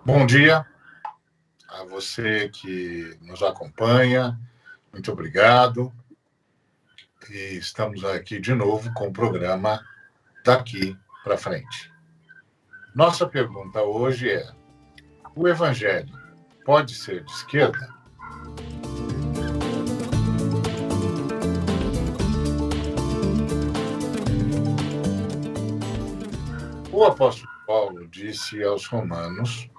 Bom dia a você que nos acompanha, muito obrigado. E estamos aqui de novo com o programa Daqui para Frente. Nossa pergunta hoje é: o Evangelho pode ser de esquerda? O apóstolo Paulo disse aos romanos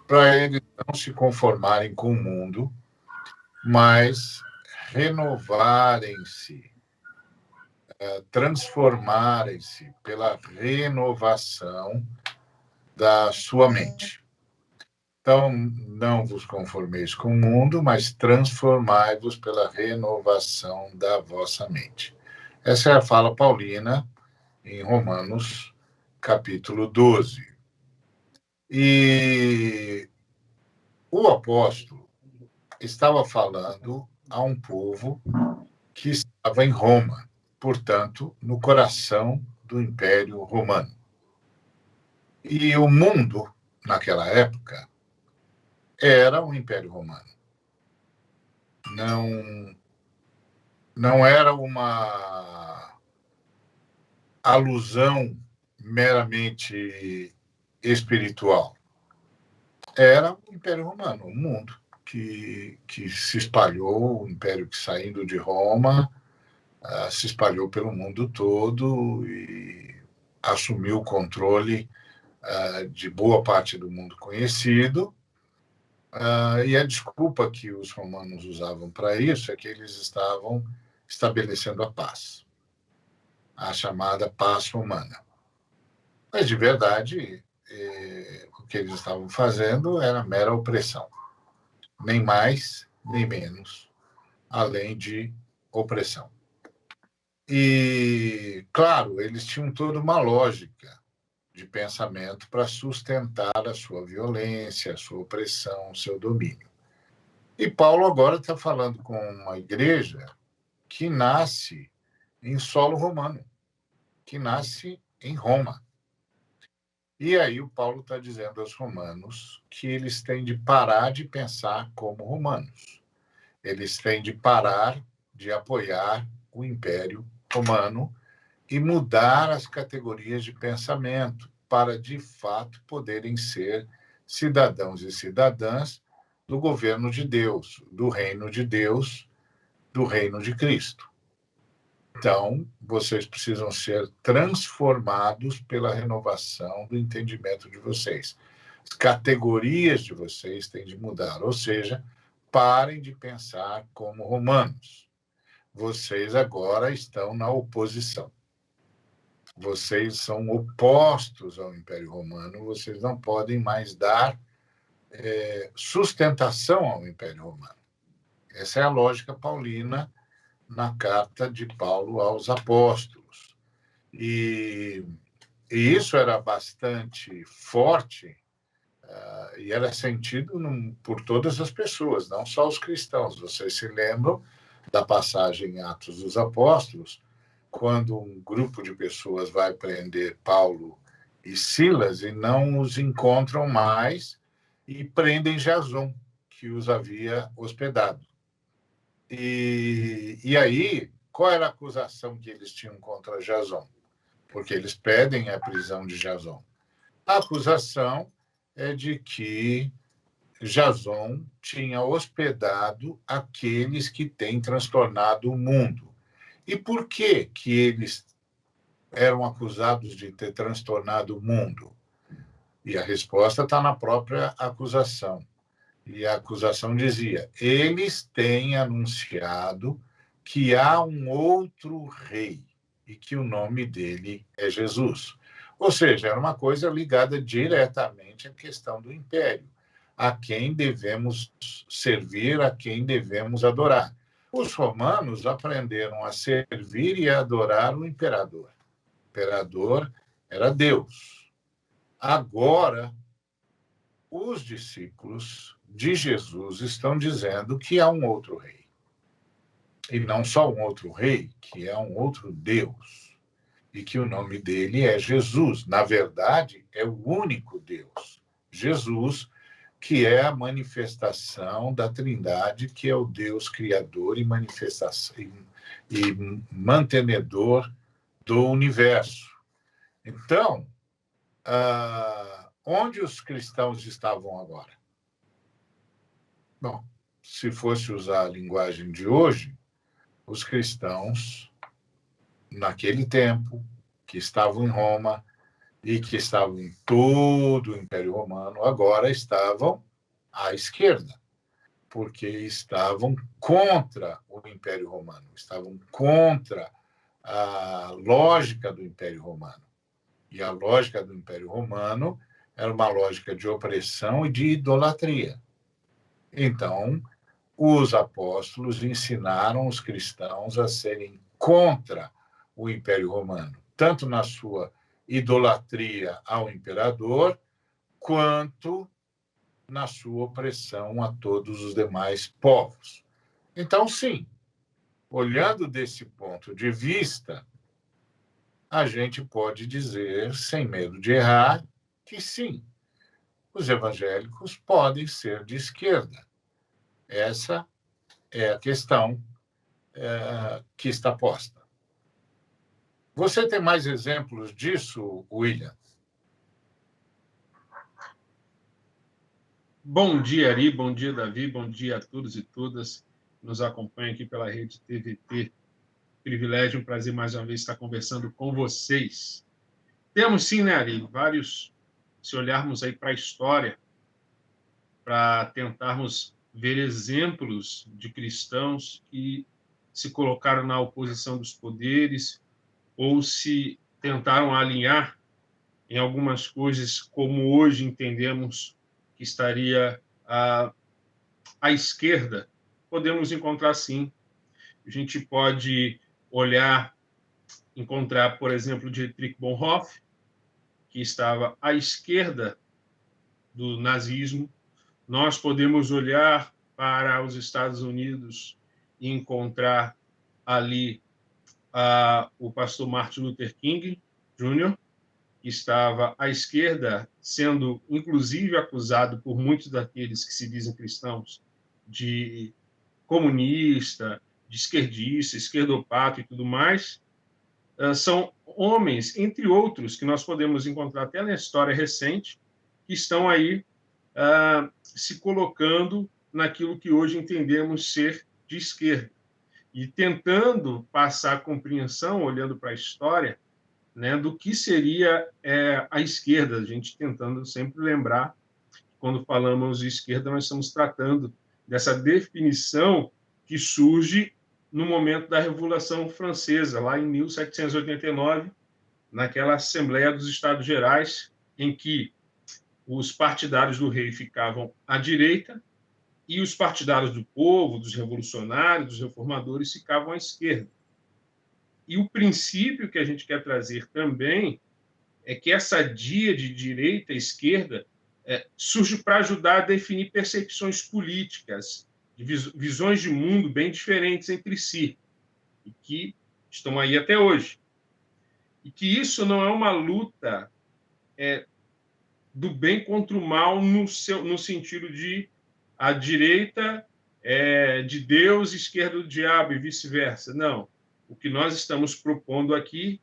para eles não se conformarem com o mundo, mas renovarem-se, transformarem-se pela renovação da sua mente. Então, não vos conformeis com o mundo, mas transformai-vos pela renovação da vossa mente. Essa é a fala paulina em Romanos, capítulo 12. E o apóstolo estava falando a um povo que estava em Roma, portanto, no coração do Império Romano. E o mundo, naquela época, era o Império Romano. Não era uma alusão meramente espiritual. Era o Império Romano, o mundo que se espalhou, o Império que saindo de Roma, se espalhou pelo mundo todo e assumiu o controle de boa parte do mundo conhecido. E a desculpa que os romanos usavam para isso é que eles estavam estabelecendo a paz, a chamada paz romana. Mas, de verdade, o que eles estavam fazendo era mera opressão. Nem mais, nem menos, além de opressão. E, claro, eles tinham toda uma lógica de pensamento para sustentar a sua violência, a sua opressão, o seu domínio. E Paulo agora está falando com uma igreja que nasce em solo romano, que nasce em Roma. E aí o Paulo está dizendo aos romanos que eles têm de parar de pensar como romanos. Eles têm de parar de apoiar o Império Romano e mudar as categorias de pensamento para, de fato, poderem ser cidadãos e cidadãs do governo de Deus, do reino de Deus, do reino de Cristo. Então, vocês precisam ser transformados pela renovação do entendimento de vocês. As categorias de vocês têm de mudar, ou seja, parem de pensar como romanos. Vocês agora estão na oposição. Vocês são opostos ao Império Romano, vocês não podem mais dar sustentação ao Império Romano. Essa é a lógica paulina na carta de Paulo aos apóstolos. E isso era bastante forte e era sentido por todas as pessoas, não só os cristãos. Vocês se lembram da passagem em Atos dos Apóstolos, quando um grupo de pessoas vai prender Paulo e Silas e não os encontram mais e prendem Jason, que os havia hospedado. E aí, qual era a acusação que eles tinham contra Jason? Porque eles pedem a prisão de Jason. A acusação é de que Jason tinha hospedado aqueles que têm transtornado o mundo. E por que eles eram acusados de ter transtornado o mundo? E a resposta está na própria acusação. E a acusação dizia: eles têm anunciado que há um outro rei e que o nome dele é Jesus. Ou seja, era uma coisa ligada diretamente à questão do império, a quem devemos servir, a quem devemos adorar. Os romanos aprenderam a servir e a adorar o imperador. O imperador era Deus. Agora, os discípulos de Jesus estão dizendo que há um outro rei. E não só um outro rei, que é um outro Deus. E que o nome dele é Jesus. Na verdade, é o único Deus. Jesus, que é a manifestação da Trindade, que é o Deus criador e manifestação e mantenedor do universo. Então, onde os cristãos estavam agora? Bom, se fosse usar a linguagem de hoje, os cristãos, naquele tempo, que estavam em Roma e que estavam em todo o Império Romano, agora estavam à esquerda, porque estavam contra o Império Romano, estavam contra a lógica do Império Romano. E a lógica do Império Romano era uma lógica de opressão e de idolatria. Então, os apóstolos ensinaram os cristãos a serem contra o Império Romano, tanto na sua idolatria ao imperador, quanto na sua opressão a todos os demais povos. Então, sim, olhando desse ponto de vista, a gente pode dizer, sem medo de errar, que sim, os evangélicos podem ser de esquerda. Essa é a questão que está posta. Você tem mais exemplos disso, William? Bom dia, Ari, bom dia, Davi, bom dia a todos e todas que nos acompanham aqui pela rede TVT. Privilégio, um prazer mais uma vez estar conversando com vocês. Temos sim, né, Ari, vários, se olharmos aí para a história, para tentarmos ver exemplos de cristãos que se colocaram na oposição dos poderes ou se tentaram alinhar em algumas coisas como hoje entendemos que estaria à esquerda, podemos encontrar sim. A gente pode olhar, encontrar, por exemplo, Dietrich Bonhoeffer, que estava à esquerda do nazismo. Nós podemos olhar para os Estados Unidos e encontrar ali o pastor Martin Luther King Jr., que estava à esquerda, sendo inclusive acusado por muitos daqueles que se dizem cristãos de comunista, de esquerdista, esquerdopata e tudo mais. São homens, entre outros, que nós podemos encontrar até na história recente, que estão aí se colocando naquilo que hoje entendemos ser de esquerda e tentando passar a compreensão, olhando para a história, né, do que seria a esquerda. A gente tentando sempre lembrar que quando falamos de esquerda, nós estamos tratando dessa definição que surge no momento da Revolução Francesa, lá em 1789, naquela Assembleia dos Estados Gerais, em que os partidários do rei ficavam à direita e os partidários do povo, dos revolucionários, dos reformadores, ficavam à esquerda. E o princípio que a gente quer trazer também é que essa dia de direita e esquerda surge para ajudar a definir percepções políticas, de visões de mundo bem diferentes entre si, e que estão aí até hoje. E que isso não é uma luta do bem contra o mal no sentido de a direita de Deus, esquerda do diabo e vice-versa. Não. O que nós estamos propondo aqui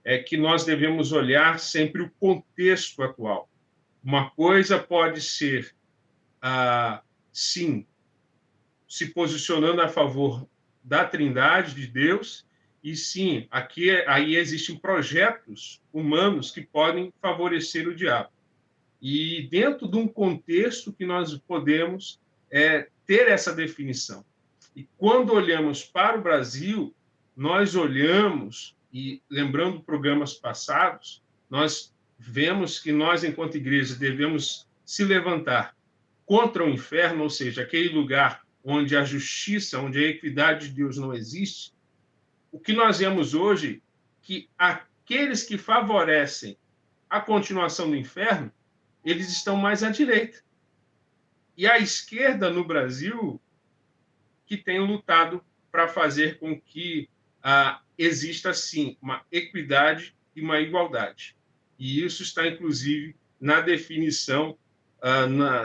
é que nós devemos olhar sempre o contexto atual. Uma coisa pode ser, sim, se posicionando a favor da Trindade de Deus, e sim, aí existem projetos humanos que podem favorecer o diabo. E dentro de um contexto que nós podemos ter essa definição. E quando olhamos para o Brasil, nós olhamos, e lembrando programas passados, nós vemos que nós, enquanto igreja, devemos se levantar contra o inferno, ou seja, aquele lugar onde a justiça, onde a equidade de Deus não existe. O que nós vemos hoje, que aqueles que favorecem a continuação do inferno, eles estão mais à direita. E a esquerda no Brasil, que tem lutado para fazer com que exista, sim, uma equidade e uma igualdade. E isso está, inclusive, na definição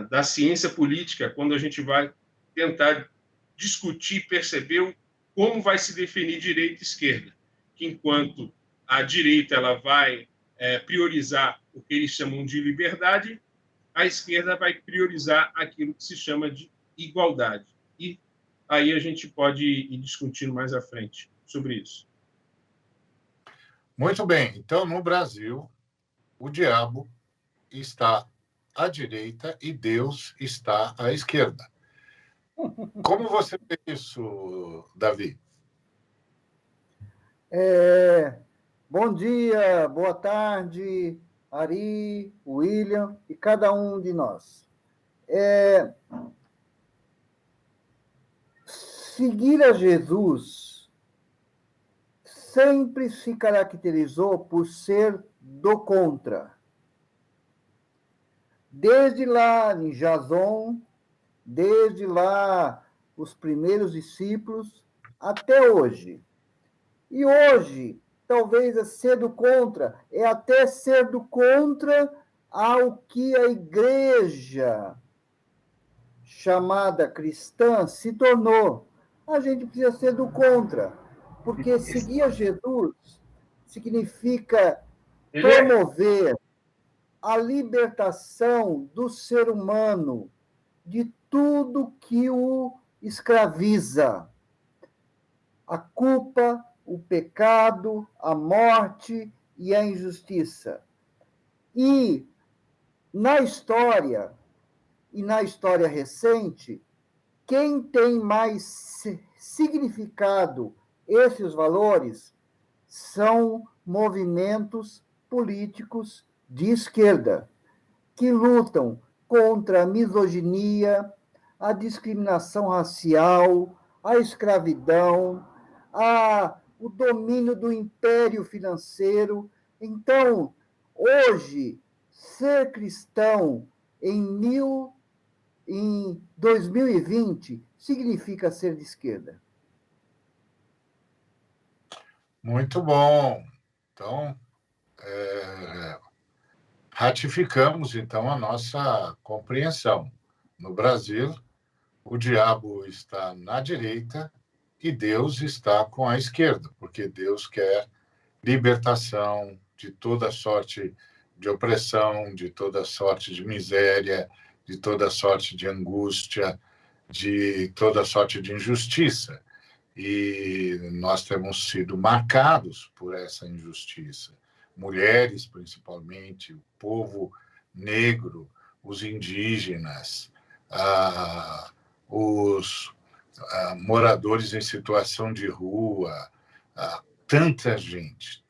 da ciência política, quando a gente vai tentar discutir, perceber como vai se definir direita e esquerda. Que enquanto a direita ela vai priorizar o que eles chamam de liberdade, a esquerda vai priorizar aquilo que se chama de igualdade. E aí a gente pode ir discutindo mais à frente sobre isso. Muito bem. Então, no Brasil, o diabo está à direita e Deus está à esquerda. Como você vê isso, Davi? Bom dia, boa tarde, Ari, William e cada um de nós. Seguir a Jesus sempre se caracterizou por ser do contra. Desde lá em Jason, desde lá os primeiros discípulos, até hoje. E hoje, talvez ser do contra, é até ser do contra ao que a igreja chamada cristã se tornou. A gente precisa ser do contra, porque seguir a Jesus significa promover a libertação do ser humano de tudo que o escraviza. A culpa, o pecado, a morte e a injustiça. E na história recente, quem tem mais significado esses valores são movimentos políticos de esquerda, que lutam contra a misoginia, a discriminação racial, a escravidão, o domínio do império financeiro. Então, hoje, ser cristão em 2020 significa ser de esquerda. Muito bom. Então, ratificamos, então, a nossa compreensão. No Brasil, o diabo está na direita e Deus está com a esquerda, porque Deus quer libertação de toda sorte de opressão, de toda sorte de miséria, de toda sorte de angústia, de toda sorte de injustiça. E nós temos sido marcados por essa injustiça. Mulheres, principalmente, o povo negro, os indígenas, os moradores em situação de rua, tanta gente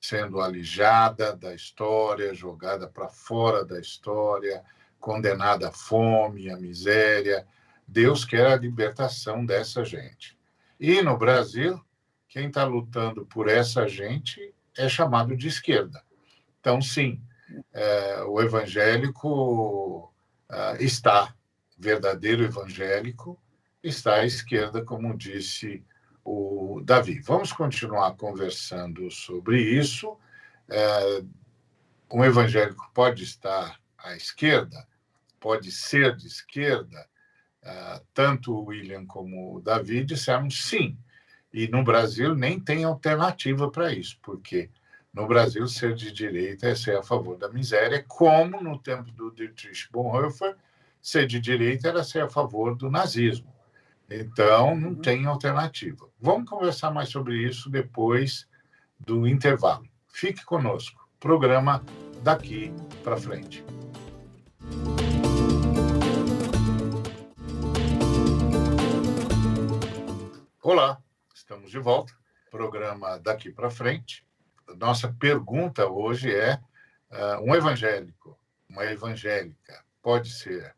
sendo alijada da história, jogada para fora da história, condenada à fome, à miséria. Deus quer a libertação dessa gente. E no Brasil, quem está lutando por essa gente é chamado de esquerda. Então, sim, o evangélico verdadeiro evangélico, está à esquerda, como disse o Davi. Vamos continuar conversando sobre isso. Um evangélico pode estar à esquerda, pode ser de esquerda. Tanto o William como o Davi disseram sim. E no Brasil nem tem alternativa para isso, porque no Brasil ser de direita é ser a favor da miséria, como no tempo do Dietrich Bonhoeffer, ser de direita era ser a favor do nazismo. Então, não tem alternativa. Vamos conversar mais sobre isso depois do intervalo. Fique conosco. Programa Daqui para Frente. Olá, estamos de volta. Programa Daqui para Frente. Nossa pergunta hoje é: um evangélico, uma evangélica, pode ser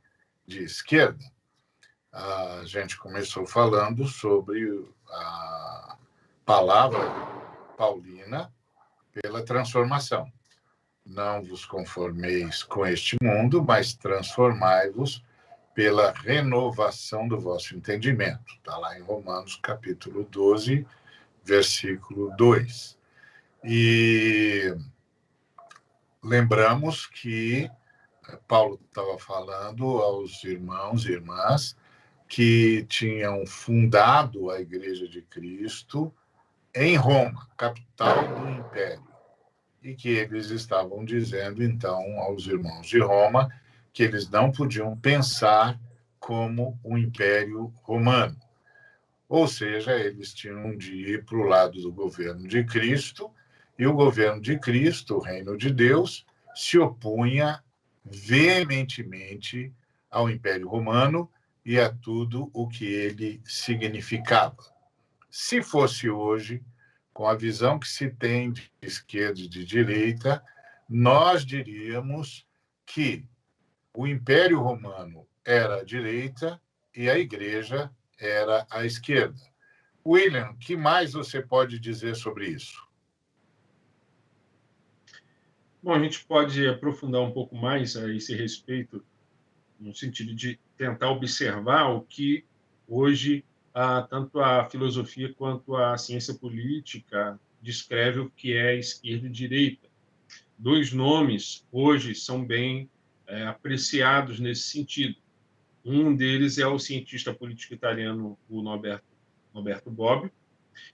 de esquerda? A gente começou falando sobre a palavra paulina pela transformação. Não vos conformeis com este mundo, mas transformai-vos pela renovação do vosso entendimento. Está lá em Romanos, capítulo 12, versículo 2. E lembramos que Paulo estava falando aos irmãos e irmãs que tinham fundado a Igreja de Cristo em Roma, capital do Império, e que eles estavam dizendo, então, aos irmãos de Roma que eles não podiam pensar como o Império Romano. Ou seja, eles tinham de ir para o lado do governo de Cristo, e o governo de Cristo, o reino de Deus, se opunha veementemente ao Império Romano e a tudo o que ele significava. Se fosse hoje, com a visão que se tem de esquerda e de direita, nós diríamos que o Império Romano era a direita e a Igreja era a esquerda. William, o que mais você pode dizer sobre isso? Bom, a gente pode aprofundar um pouco mais a esse respeito, no sentido de tentar observar o que hoje tanto a filosofia quanto a ciência política descreve o que é esquerda e direita. Dois nomes hoje são bem apreciados nesse sentido. Um deles é o cientista político italiano, o Norberto Bobbio,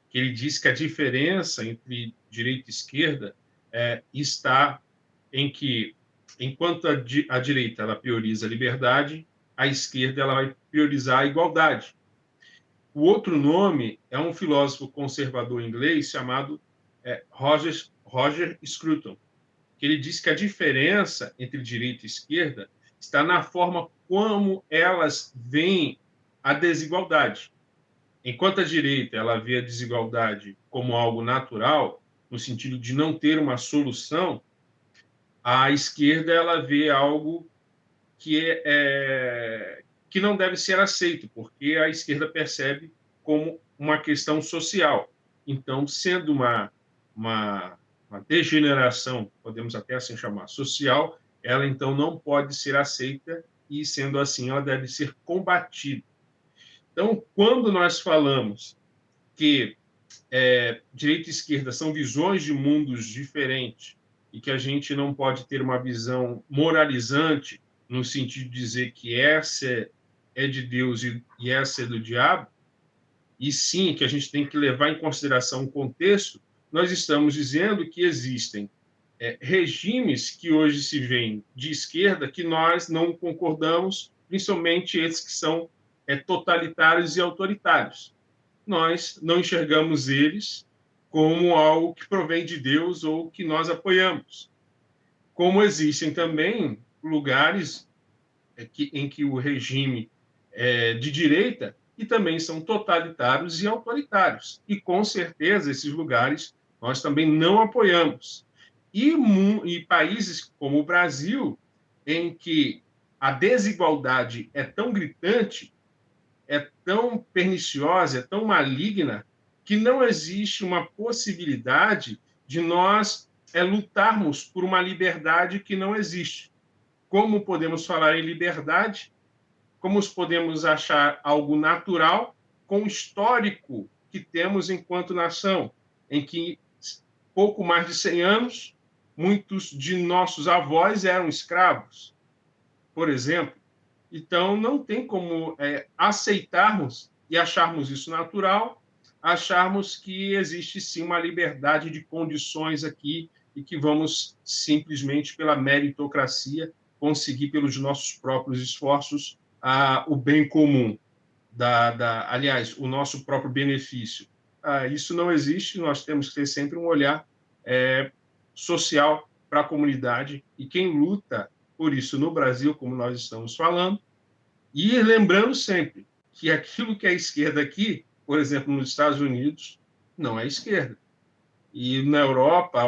que ele diz que a diferença entre direita e esquerda está em que, enquanto a direita ela prioriza a liberdade, a esquerda ela vai priorizar a igualdade. O outro nome é um filósofo conservador inglês chamado Roger Scruton, que ele diz que a diferença entre direita e esquerda está na forma como elas veem a desigualdade. Enquanto a direita ela vê a desigualdade como algo natural, no sentido de não ter uma solução, a esquerda ela vê algo que não deve ser aceito, porque a esquerda percebe como uma questão social. Então, sendo uma degeneração, podemos até assim chamar, social, ela então não pode ser aceita e, sendo assim, ela deve ser combatida. Então, quando nós falamos que direita e esquerda são visões de mundos diferentes e que a gente não pode ter uma visão moralizante no sentido de dizer que essa é de Deus e essa é do diabo, e sim que a gente tem que levar em consideração o contexto, nós estamos dizendo que existem regimes que hoje se veem de esquerda que nós não concordamos, principalmente esses que são totalitários e autoritários. Nós não enxergamos eles como algo que provém de Deus ou que nós apoiamos. Como existem também lugares em que o regime é de direita e também são totalitários e autoritários. E, com certeza, esses lugares nós também não apoiamos. E países como o Brasil, em que a desigualdade é tão gritante, é tão perniciosa, é tão maligna, que não existe uma possibilidade de nós lutarmos por uma liberdade que não existe. Como podemos falar em liberdade? Como podemos achar algo natural com o histórico que temos enquanto nação, em que pouco mais de 100 anos, muitos de nossos avós eram escravos, por exemplo. Então, não tem como aceitarmos e acharmos isso natural, acharmos que existe sim uma liberdade de condições aqui e que vamos simplesmente pela meritocracia conseguir pelos nossos próprios esforços o bem comum, aliás, o nosso próprio benefício. Isso não existe, nós temos que ter sempre um olhar social para a comunidade, e quem luta por isso no Brasil, como nós estamos falando, e lembrando sempre que aquilo que é esquerda aqui, por exemplo, nos Estados Unidos, não é esquerda. E na Europa,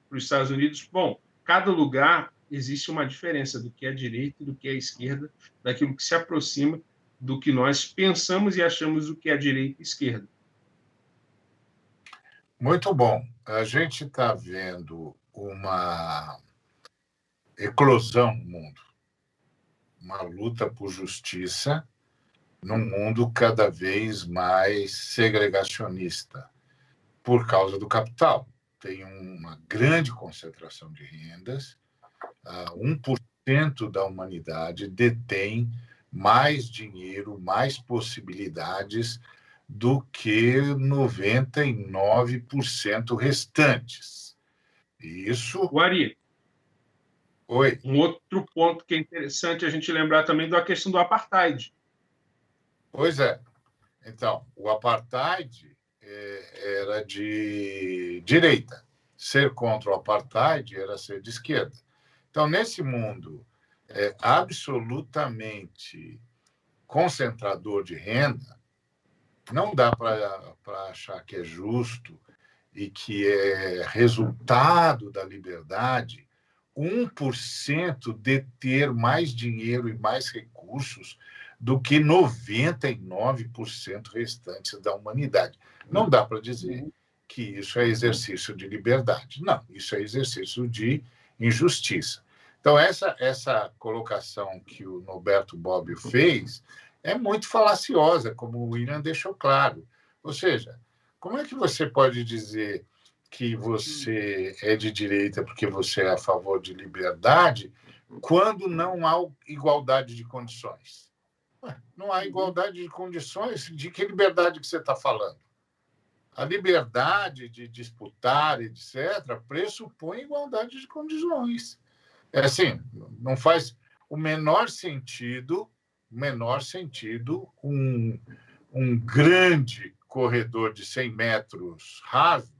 para os Estados Unidos, bom, cada lugar existe uma diferença do que é direita e do que é esquerda, daquilo que se aproxima do que nós pensamos e achamos o que é direita e esquerda. Muito bom. A gente está vendo uma eclosão no mundo, uma luta por justiça num mundo cada vez mais segregacionista por causa do capital. Tem uma grande concentração de rendas, 1% da humanidade detém mais dinheiro, mais possibilidades do que 99% restantes. Isso. Ari, Oi. Um outro ponto que é interessante a gente lembrar também da questão do apartheid. Pois é. Então, o apartheid era de direita. Ser contra o apartheid era ser de esquerda. Então, nesse mundo absolutamente concentrador de renda, não dá para achar que é justo e que é resultado da liberdade 1% deter mais dinheiro e mais recursos do que 99% restantes da humanidade. Não dá para dizer que isso é exercício de liberdade. Não, isso é exercício de injustiça. Então, essa colocação que o Norberto Bobbio fez é muito falaciosa, como o William deixou claro. Ou seja, como é que você pode dizer que você é de direita porque você é a favor de liberdade quando não há igualdade de condições? Não há igualdade de condições? De que liberdade que você está falando? A liberdade de disputar, etc., pressupõe igualdade de condições. É assim, não faz o menor sentido um grande corredor de 100 metros rasos,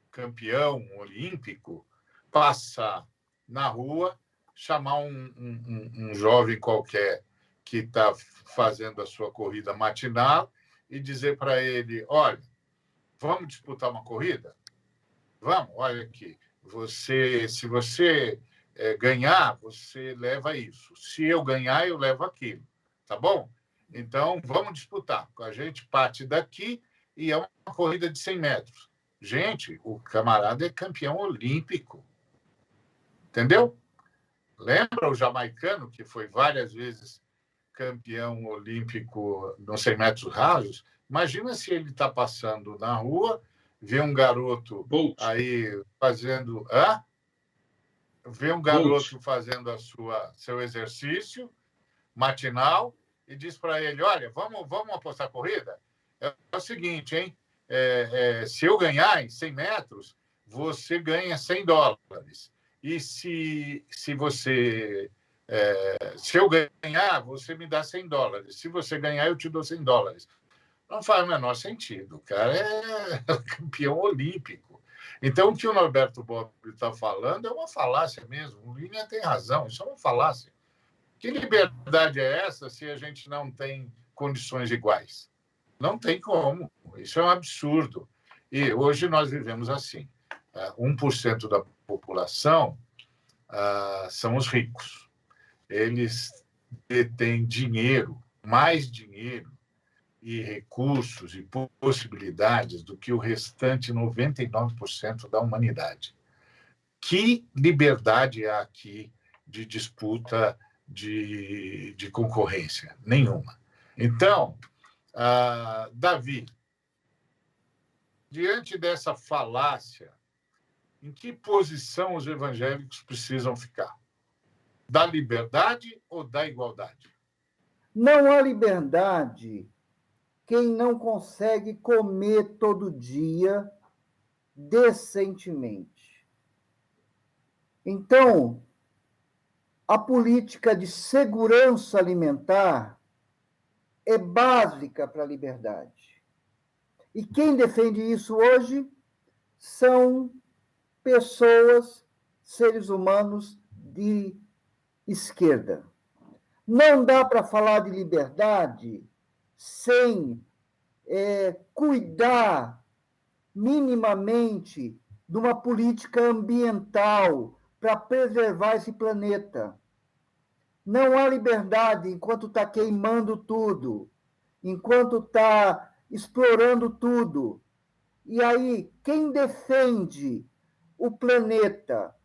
campeão olímpico, passar na rua, chamar um jovem qualquer que está fazendo a sua corrida matinal e dizer para ele, olha, vamos disputar uma corrida? Vamos, olha aqui. Se você ganhar, você leva isso. Se eu ganhar, eu levo aquilo. Tá bom? Então, vamos disputar. A gente parte daqui e é uma corrida de 100 metros. Gente, o camarada é campeão olímpico. Entendeu? Lembra o jamaicano, que foi várias vezes campeão olímpico nos 100 metros rasos? Imagina se ele está passando na rua, vê um garoto aí fazendo... Vê um garoto fazendo seu exercício matinal e diz para ele, olha, vamos apostar corrida? É o seguinte, hein? Se eu ganhar em 100 metros, você ganha $100. E se eu ganhar, você me dá $100. Se você ganhar, eu te dou $100. Não faz o menor sentido. O cara é campeão olímpico. Então, o que o Norberto Bobbio está falando é uma falácia mesmo. O Linha tem razão, isso é uma falácia. Que liberdade é essa se a gente não tem condições iguais? Não tem como. Isso é um absurdo. E hoje nós vivemos assim. 1% da população são os ricos. Eles detêm dinheiro, mais dinheiro e recursos e possibilidades do que o restante 99% da humanidade. Que liberdade há aqui de disputa, de concorrência? Nenhuma. Então, Davi, diante dessa falácia, em que posição os evangélicos precisam ficar? Da liberdade ou da igualdade? Não há liberdade quem não consegue comer todo dia decentemente. Então, a política de segurança alimentar é básica para a liberdade. E quem defende isso hoje são pessoas, seres humanos de esquerda. Não dá para falar de liberdade sem cuidar minimamente de uma política ambiental para preservar esse planeta. Não há liberdade enquanto está queimando tudo, enquanto está explorando tudo. E aí, quem defende o planeta,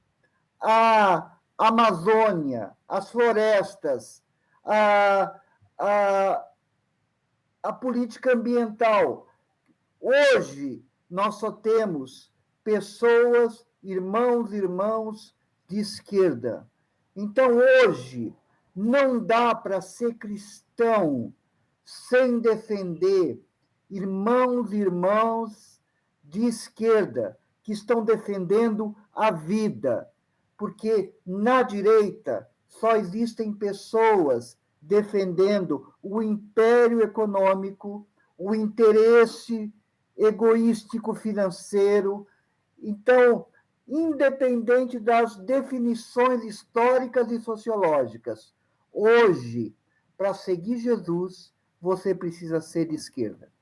a Amazônia, as florestas, a política ambiental? Hoje, nós só temos pessoas, irmãos de esquerda. Então, hoje, não dá para ser cristão sem defender irmãos e irmãs de esquerda que estão defendendo a vida, porque na direita só existem pessoas defendendo o império econômico, o interesse egoístico financeiro. Então, independente das definições históricas e sociológicas, hoje, para seguir Jesus, você precisa ser de esquerda.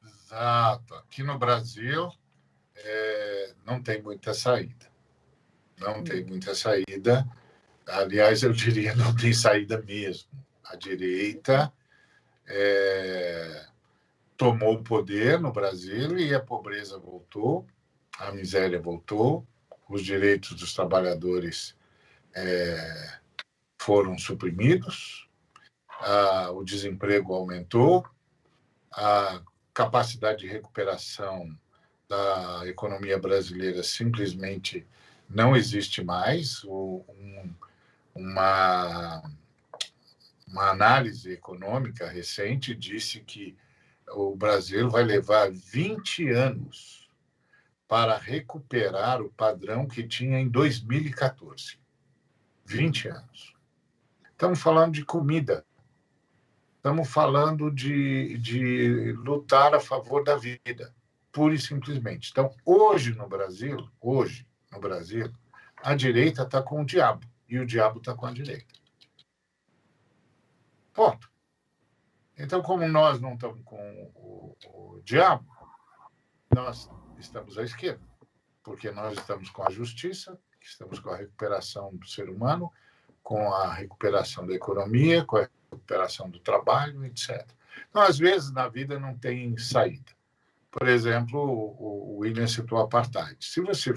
Exato. Aqui no Brasil, não tem muita saída. Não tem muita saída. Aliás, eu diria, não tem saída mesmo. A direita tomou o poder no Brasil e a pobreza voltou, a miséria voltou, os direitos dos trabalhadores foram suprimidos, o desemprego aumentou, a capacidade de recuperação da economia brasileira simplesmente não existe mais. Uma análise econômica recente disse que o Brasil vai levar 20 anos para recuperar o padrão que tinha em 2014. 20 anos. Estamos falando de comida. Estamos falando de lutar a favor da vida, pura e simplesmente. Então, hoje no Brasil, a direita está com o diabo e o diabo está com a direita. Ponto. Então, como nós não estamos com o diabo, nós estamos à esquerda, porque nós estamos com a justiça, estamos com a recuperação do ser humano, com a recuperação da economia, com a recuperação do trabalho, etc. Então, às vezes, na vida não tem saída. Por exemplo, o William citou o apartheid. Se você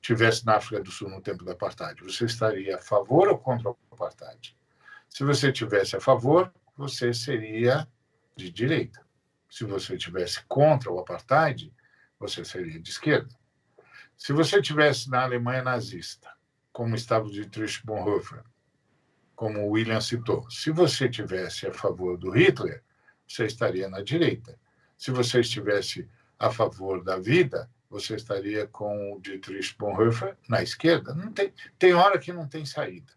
tivesse na África do Sul no tempo do apartheid, você estaria a favor ou contra o apartheid? Se você tivesse a favor, você seria de direita. Se você tivesse contra o apartheid, você seria de esquerda. Se você tivesse na Alemanha nazista, como estava o Dietrich Bonhoeffer, como o William citou, se você tivesse a favor do Hitler, você estaria na direita. Se você estivesse a favor da vida, você estaria com o Dietrich Bonhoeffer na esquerda. Não tem hora que não tem saída.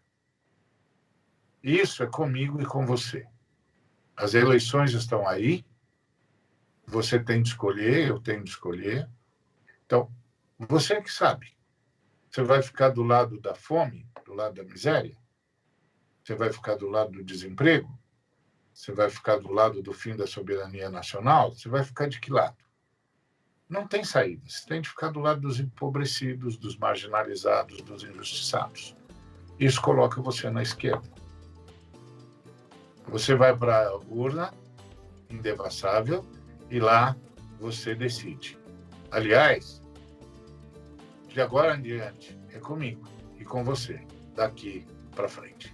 Isso é comigo e com você. As eleições estão aí, você tem de escolher, eu tenho de escolher. Então, você que sabe. Você vai ficar do lado da fome, do lado da miséria? Você vai ficar do lado do desemprego? Você vai ficar do lado do fim da soberania nacional? Você vai ficar de que lado? Não tem saída. Você tem de ficar do lado dos empobrecidos, dos marginalizados, dos injustiçados. Isso coloca você na esquerda. Você vai para a urna, indevassável, e lá você decide. Aliás, de agora em diante, é comigo e com você, daqui para frente.